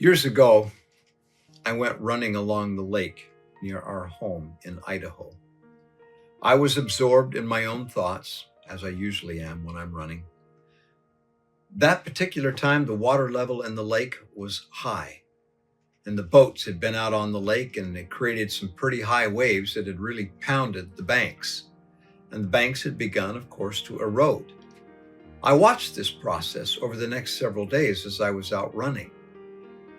Years ago, I went running along the lake near our home in Idaho. I was absorbed in my own thoughts, as I usually am when I'm running. That particular time, the water level in the lake was high, and the boats had been out on the lake and it created some pretty high waves that had really pounded the banks. And the banks had begun, of course, to erode. I watched this process over the next several days as I was out running.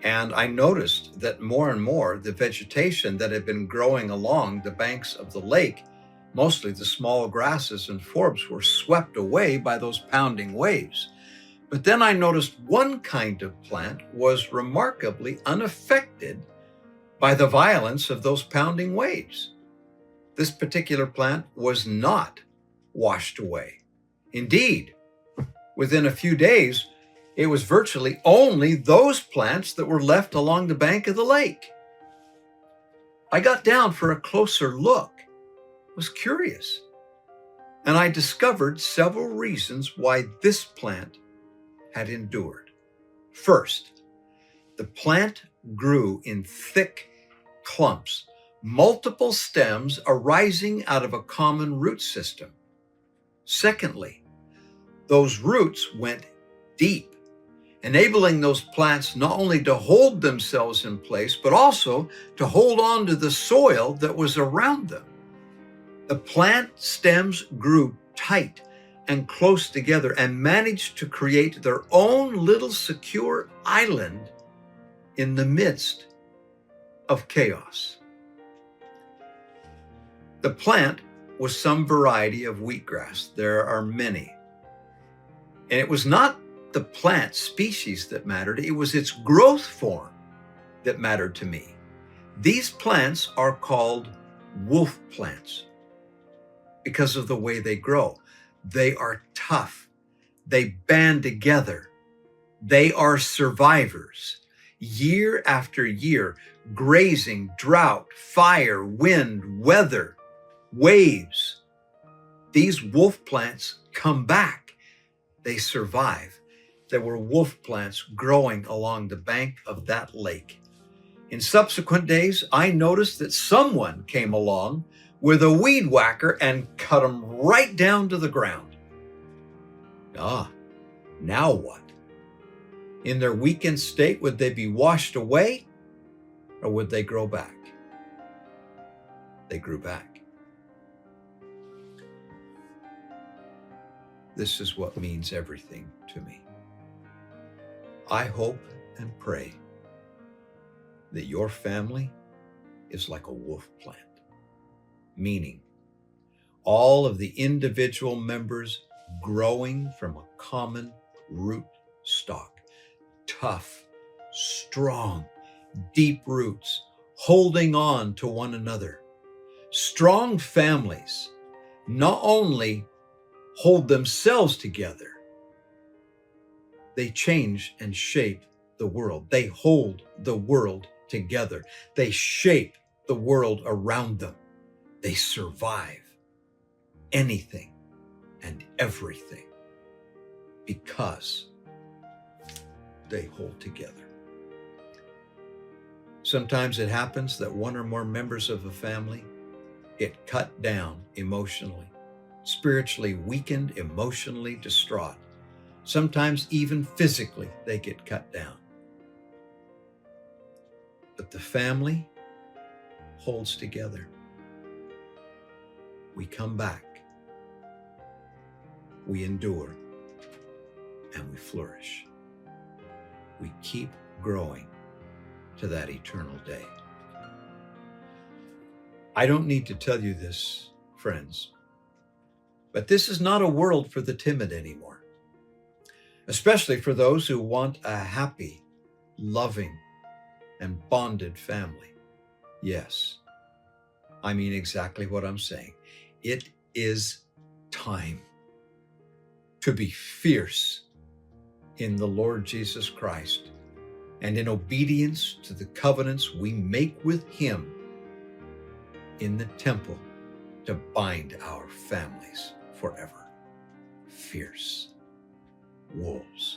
And I noticed that more and more the vegetation that had been growing along the banks of the lake, mostly the small grasses and forbs, were swept away by those pounding waves. But then I noticed one kind of plant was remarkably unaffected by the violence of those pounding waves. This particular plant was not washed away. Indeed, within a few days, it was virtually only those plants that were left along the bank of the lake. I got down for a closer look, was curious, and I discovered several reasons why this plant had endured. First, the plant grew in thick clumps, multiple stems arising out of a common root system. Secondly, those roots went deep, enabling those plants not only to hold themselves in place, but also to hold on to the soil that was around them. The plant stems grew tight and close together and managed to create their own little secure island in the midst of chaos. The plant was some variety of wheatgrass. There are many. And it was not the plant species that mattered, it was its growth form that mattered to me. These plants are called wolf plants because of the way they grow. They are tough. They band together. They are survivors. Year after year, grazing, drought, fire, wind, weather, waves. These wolf plants come back. They survive. There were wolf plants growing along the bank of that lake. In subsequent days, I noticed that someone came along with a weed whacker and cut them right down to the ground. Now what? In their weakened state, would they be washed away or would they grow back? They grew back. This is what means everything to me. I hope and pray that your family is like a wolf plant, meaning all of the individual members growing from a common root stock, tough, strong, deep roots, holding on to one another. Strong families not only hold themselves together, they change and shape the world. They hold the world together. They shape the world around them. They survive anything and everything because they hold together. Sometimes it happens that one or more members of a family get cut down emotionally, spiritually weakened, emotionally distraught. Sometimes even physically they get cut down. But the family holds together. We come back, we endure, and we flourish. We keep growing to that eternal day. I don't need to tell you this, friends, but this is not a world for the timid anymore, especially for those who want a happy, loving, and bonded family. Yes, I mean exactly what I'm saying. It is time to be fierce in the Lord Jesus Christ and in obedience to the covenants we make with Him in the temple to bind our families forever. Fierce wolves.